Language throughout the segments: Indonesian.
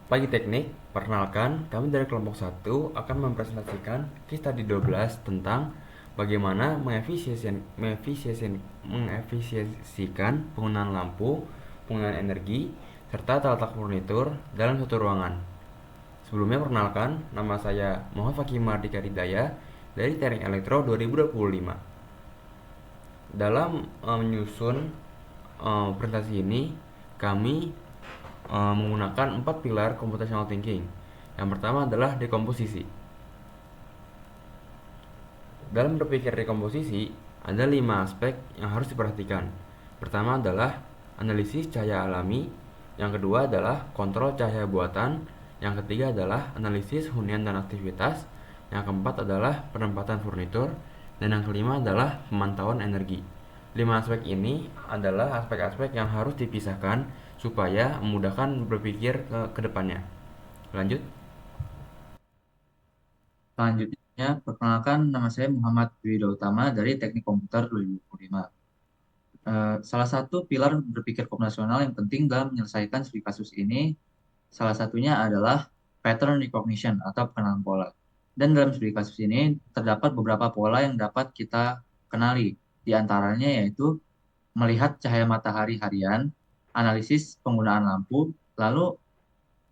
Pagi teknik, perkenalkan kami dari kelompok 1 akan mempresentasikan case study 12 tentang bagaimana mengefisiensikan penggunaan lampu, penggunaan energi, serta tata letak furnitur dalam suatu ruangan. Sebelumnya perkenalkan, nama saya Muhammad Fakih Mardika Hidayah dari Teknik Elektro 2025. Dalam menyusun presentasi ini, kami menggunakan 4 pilar computational thinking. Yang pertama adalah dekomposisi. Dalam berpikir dekomposisi, ada 5 aspek yang harus diperhatikan. Pertama adalah analisis cahaya alami, yang kedua adalah kontrol cahaya buatan, yang ketiga adalah analisis hunian dan aktivitas, yang keempat adalah penempatan furnitur, dan yang kelima adalah pemantauan energi. 5 aspek ini adalah aspek-aspek yang harus dipisahkan supaya memudahkan berpikir ke depannya. Lanjut. Selanjutnya, perkenalkan nama saya Muhammad Dwi Utama dari Teknik Komputer 2025. Salah satu pilar berpikir komputasional yang penting dalam menyelesaikan studi kasus ini, salah satunya adalah pattern recognition atau pengenalan pola. Dan dalam studi kasus ini terdapat beberapa pola yang dapat kita kenali. Di antaranya yaitu melihat cahaya matahari harian, analisis penggunaan lampu, lalu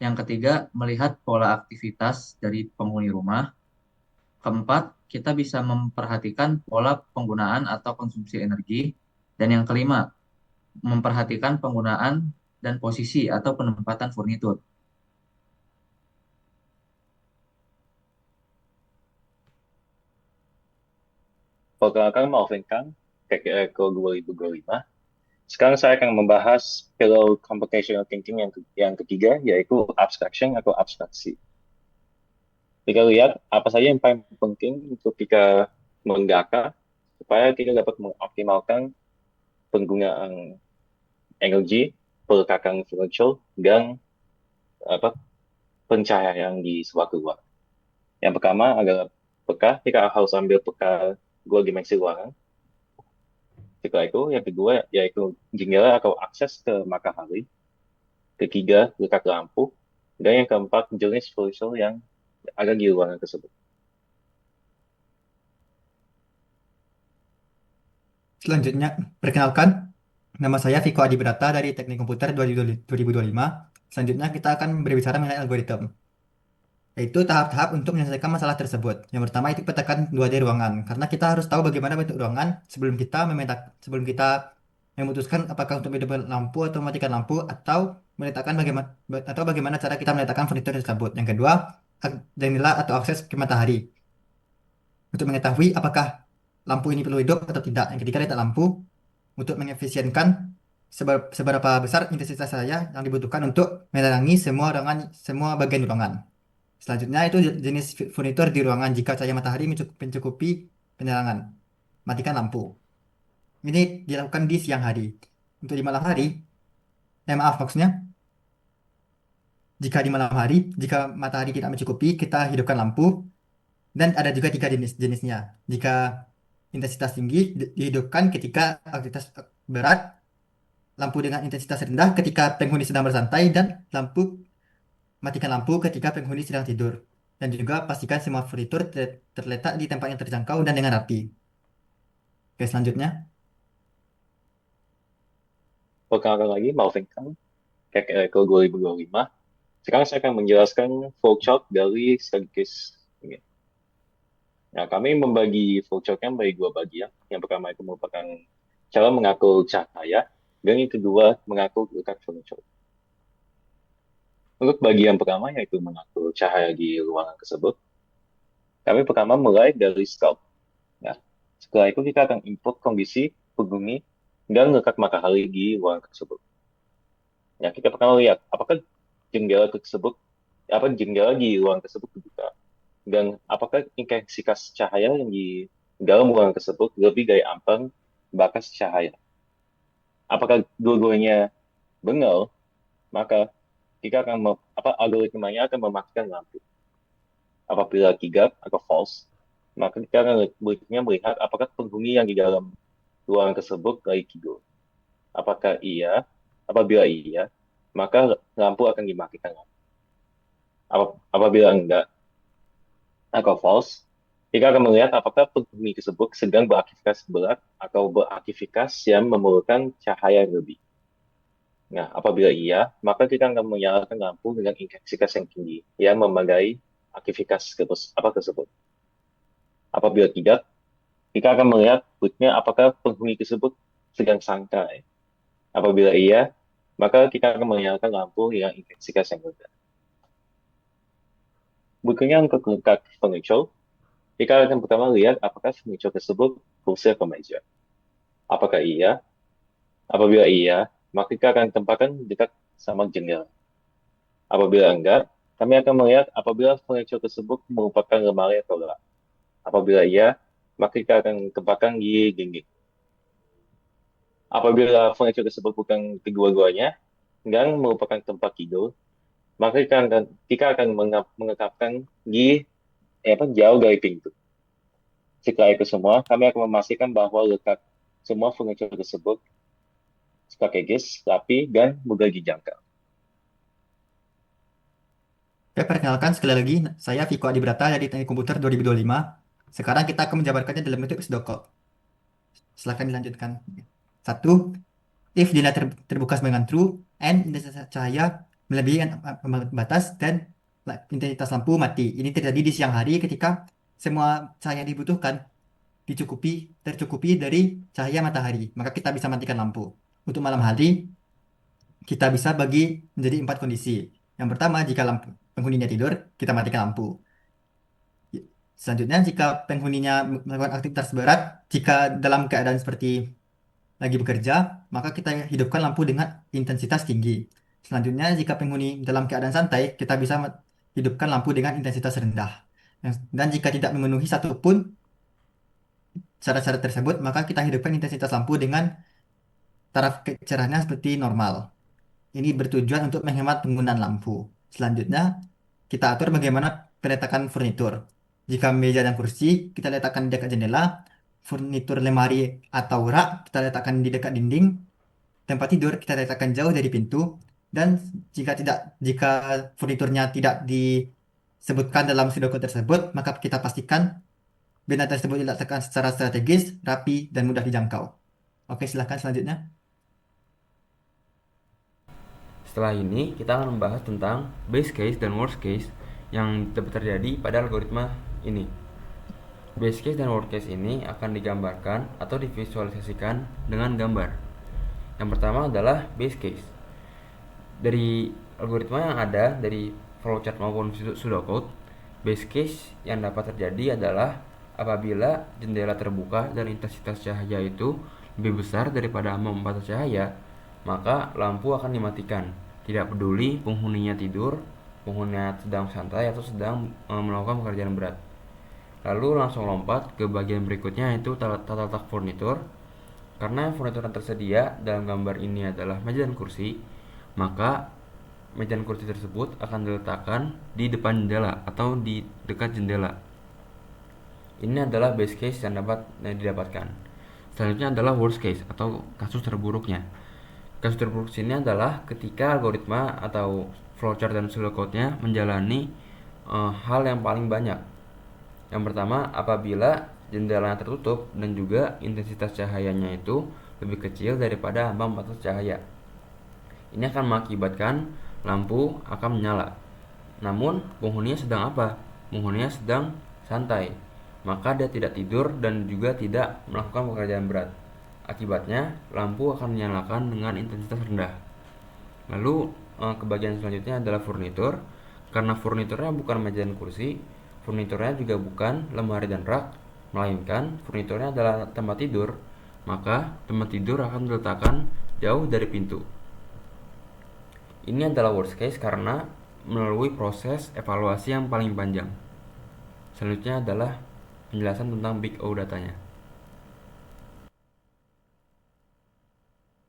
yang ketiga melihat pola aktivitas dari penghuni rumah. Keempat, kita bisa memperhatikan pola penggunaan atau konsumsi energi. Dan yang kelima, memperhatikan penggunaan dan posisi atau penempatan furnitur. Perkenalkan Malvin Kang, KKRK 2025. Sekarang saya akan membahas pillar computational thinking yang ketiga, yaitu abstraction atau abstraksi. Kita lihat apa saja yang paling penting ketika mendata supaya kita dapat mengoptimalkan penggunaan energi, peletakan furniture, dan apa pencahayaan di suatu ruang. Yang pertama adalah peka, kita harus ambil peka dua dimensi ruangan. Setelah itu, yang kedua yaitu jendela atau akses ke matahari. Ketiga, letak lampu. Dan yang keempat, jenis furniture yang ada di ruangan tersebut. Selanjutnya, perkenalkan, nama saya Viko Adibrata dari Teknik Komputer 2025. Selanjutnya, kita akan berbicara mengenai algoritma, yaitu tahap-tahap untuk menyelesaikan masalah tersebut. Yang pertama itu petakan 2D ruangan, karena kita harus tahu bagaimana bentuk ruangan sebelum kita memutuskan apakah untuk menghidupkan lampu atau mematikan lampu atau bagaimana cara kita meletakkan furnitur tersebut. Yang kedua, jendela atau akses ke matahari untuk mengetahui apakah lampu ini perlu hidup atau tidak. Yang ketiga, letak lampu untuk mengefisienkan seberapa besar intensitas cahaya yang dibutuhkan untuk menerangi semua ruangan, semua bagian ruangan. Selanjutnya itu jenis furnitur di ruangan jika cahaya matahari mencukupi penerangan. Matikan lampu. Ini dilakukan di siang hari. Untuk di malam hari, maaf maksudnya, jika di malam hari, jika matahari tidak mencukupi, kita hidupkan lampu. Dan ada juga tiga jenisnya. Jika intensitas tinggi dihidupkan ketika aktivitas berat, lampu dengan intensitas rendah ketika penghuni sedang bersantai, dan matikan lampu ketika penghuni sedang tidur. Dan juga pastikan semua furnitur terletak di tempat yang terjangkau dan dengan rapi. Oke, selanjutnya. Perkenalkan lagi, Malvin Kang, KKRK 2025. Sekarang saya akan menjelaskan flowchart dari study case ini. Nah, kami membagi flowchartnya menjadi dua bagian. Yang pertama itu merupakan cara mengatur cahaya, dan yang kedua mengatur letak furniture. Untuk bagian pertama yaitu mengatur cahaya di ruangan tersebut, kami pertama mulai dari scope. Nah, setelah itu kita akan input kondisi penghuni dan letak matahari di ruangan tersebut. Ya, kita pertama lihat apakah jendela tersebut, apa jendela di ruangan tersebut terbuka, dan apakah intensitas cahaya yang di dalam ruangan tersebut lebih dari ambang batas cahaya. Apakah dua-duanya benar, maka kita akan algoritmanya akan mematikan lampu. Apabila tidak atau false, maka kita akan berikutnya melihat apakah penghuni yang di dalam ruangan tersebut lagi tidur. Apakah iya? Apabila iya, maka lampu akan dimatikan. Apabila enggak atau false, kita akan melihat apakah penghuni tersebut sedang beraktivitas berat atau beraktivitas yang memerlukan cahaya yang lebih. Nah, apabila iya, maka kita akan menyalakan lampu dengan intensitas yang tinggi yang memadai aktivitas tersebut. Apabila tidak, kita akan melihat berikutnya apakah penghuni tersebut sedang santai. Apabila iya, maka kita akan menyalakan lampu dengan intensitas yang rendah. Berikutnya untuk letak furniture, kita akan pertama lihat apakah furniture tersebut berusia kemeja. Apakah iya? Apabila iya, maka kita akan tempatkan dekat sama jendela. Apabila enggak, kami akan melihat apabila furniture tersebut merupakan lemari atau rak. Apabila iya, maka kita akan tempatkan di dinding. Apabila furniture tersebut bukan kedua-duanya, dan merupakan tempat tidur, maka kita akan menetapkan di jauh dari pintu. Setelah itu semua, kami akan memastikan bahwa letak semua furniture tersebut strategis, rapi, dan mudah dijangkau. Oke, perkenalkan sekali lagi, saya Viko Adibrata dari Teknik Komputer 2025. Sekarang kita akan menjabarkannya dalam bentuk pseudocode. Silakan dilanjutkan. Satu, if jendela terbuka dengan true, and intensitas cahaya melebihi ambang batas dan intensitas lampu mati. Ini terjadi di siang hari ketika semua cahaya yang dibutuhkan tercukupi dari cahaya matahari. Maka kita bisa matikan lampu. Untuk malam hari, kita bisa bagi menjadi 4 kondisi. Yang pertama, jika penghuninya tidur, kita matikan lampu. Selanjutnya, jika penghuninya melakukan aktivitas berat, jika dalam keadaan seperti lagi bekerja, maka kita hidupkan lampu dengan intensitas tinggi. Selanjutnya, jika penghuni dalam keadaan santai, kita bisa hidupkan lampu dengan intensitas rendah. Dan jika tidak memenuhi satupun syarat-syarat tersebut, maka kita hidupkan intensitas lampu dengan taraf kecerahannya seperti normal. Ini bertujuan untuk menghemat penggunaan lampu. Selanjutnya, kita atur bagaimana peletakan furnitur. Jika meja dan kursi kita letakkan di dekat jendela, furnitur lemari atau rak kita letakkan di dekat dinding, tempat tidur kita letakkan jauh dari pintu, dan jika furniturnya tidak disebutkan dalam sudoku tersebut, maka kita pastikan benda tersebut diletakkan secara strategis, rapi, dan mudah dijangkau. Oke, silahkan selanjutnya. Setelah ini, kita akan membahas tentang base case dan worst case yang dapat terjadi pada algoritma ini. Base case dan worst case ini akan digambarkan atau divisualisasikan dengan gambar. Yang pertama adalah base case. Dari algoritma yang ada dari flowchart maupun pseudocode, base case yang dapat terjadi adalah apabila jendela terbuka dan intensitas cahaya itu lebih besar daripada ambang batas cahaya, maka lampu akan dimatikan. Tidak peduli penghuninya tidur, penghuninya sedang santai atau sedang melakukan pekerjaan berat. Lalu langsung lompat ke bagian berikutnya, yaitu tata letak furnitur. Karena furnitur yang tersedia dalam gambar ini adalah meja dan kursi, maka meja dan kursi tersebut akan diletakkan di depan jendela atau di dekat jendela. Ini adalah base case yang dapat didapatkan. Selanjutnya adalah worst case atau kasus terburuknya. Kasus terburuk sini adalah ketika algoritma atau flowchart dan pseudocode-nya menjalani hal yang paling banyak. Yang pertama, apabila jendelanya tertutup dan juga intensitas cahayanya itu lebih kecil daripada ambang batas cahaya. Ini akan mengakibatkan lampu akan menyala. Namun, penghuninya sedang apa? Penghuninya sedang santai. Maka dia tidak tidur dan juga tidak melakukan pekerjaan berat. Akibatnya, lampu akan menyalakan dengan intensitas rendah. Lalu, ke bagian selanjutnya adalah furnitur. Karena furniturnya bukan meja dan kursi, furniturnya juga bukan lemari dan rak, melainkan furniturnya adalah tempat tidur, maka tempat tidur akan diletakkan jauh dari pintu. Ini adalah worst case karena melalui proses evaluasi yang paling panjang. Selanjutnya adalah penjelasan tentang Big O datanya.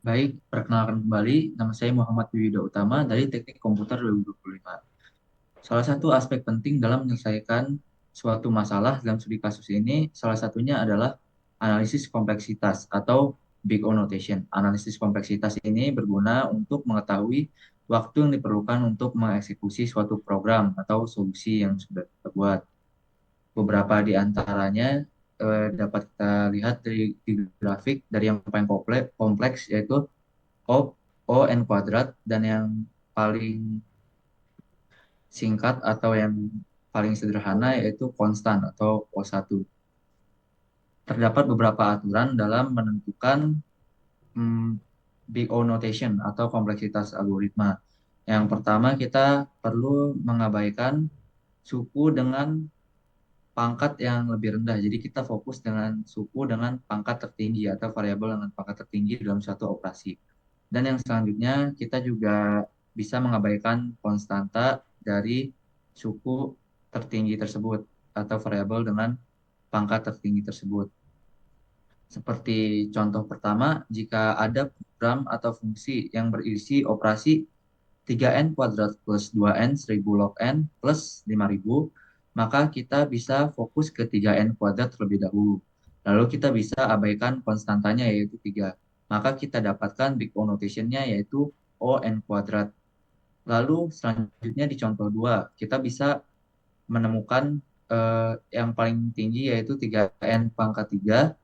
Baik, perkenalkan kembali, nama saya Muhammad Wiwida Utama dari Teknik Komputer 2025. Salah satu aspek penting dalam menyelesaikan suatu masalah dalam studi kasus ini, salah satunya adalah analisis kompleksitas atau Big O notation. Analisis kompleksitas ini berguna untuk mengetahui waktu yang diperlukan untuk mengeksekusi suatu program atau solusi yang sudah kita buat. Beberapa di antaranya dapat kita lihat di grafik dari yang paling kompleks yaitu O, O(n) kuadrat, dan yang paling singkat atau yang paling sederhana yaitu konstan atau O1. Terdapat beberapa aturan dalam menentukan hmm, Big O notation atau kompleksitas algoritma. Yang pertama, kita perlu mengabaikan suku dengan pangkat yang lebih rendah. Jadi kita fokus dengan suku dengan pangkat tertinggi atau variabel dengan pangkat tertinggi dalam suatu operasi. Dan yang selanjutnya, kita juga bisa mengabaikan konstanta dari suku tertinggi tersebut atau variabel dengan pangkat tertinggi tersebut. Seperti contoh pertama, jika ada program atau fungsi yang berisi operasi 3n kuadrat plus 2n 1000 log n plus 5000, maka kita bisa fokus ke 3n kuadrat terlebih dahulu. Lalu kita bisa abaikan konstantanya yaitu 3. Maka kita dapatkan big O notation-nya yaitu On kuadrat. Lalu selanjutnya di contoh 2, kita bisa menemukan yang paling tinggi yaitu 3n pangkat 3.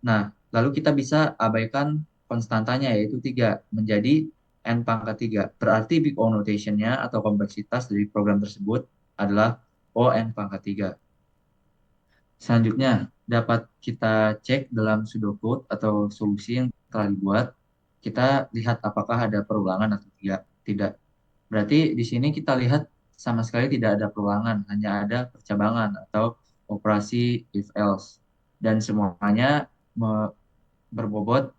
Nah, lalu kita bisa abaikan konstantanya yaitu 3 menjadi n pangkat 3. Berarti big O notation-nya atau kompleksitas dari program tersebut adalah On pangkat 3. Selanjutnya, dapat kita cek dalam pseudocode atau solusi yang telah dibuat. Kita lihat apakah ada perulangan atau tidak. Berarti di sini kita lihat sama sekali tidak ada perulangan, hanya ada percabangan atau operasi if else. Dan semuanya berbobot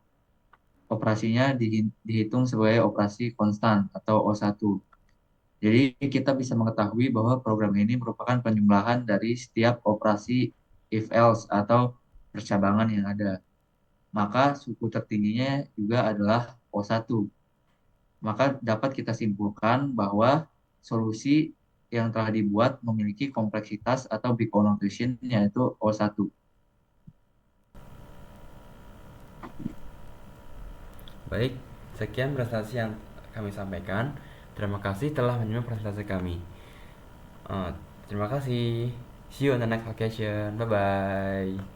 operasinya dihitung sebagai operasi konstan atau O1. Jadi kita bisa mengetahui bahwa program ini merupakan penjumlahan dari setiap operasi if else atau percabangan yang ada. Maka suku tertingginya juga adalah O1. Maka dapat kita simpulkan bahwa solusi yang telah dibuat memiliki kompleksitas atau big O notation yaitu O1. Baik, sekian presentasi yang kami sampaikan. Terima kasih telah menyimak presentasi kami. Terima kasih. See you on the next occasion. Bye bye.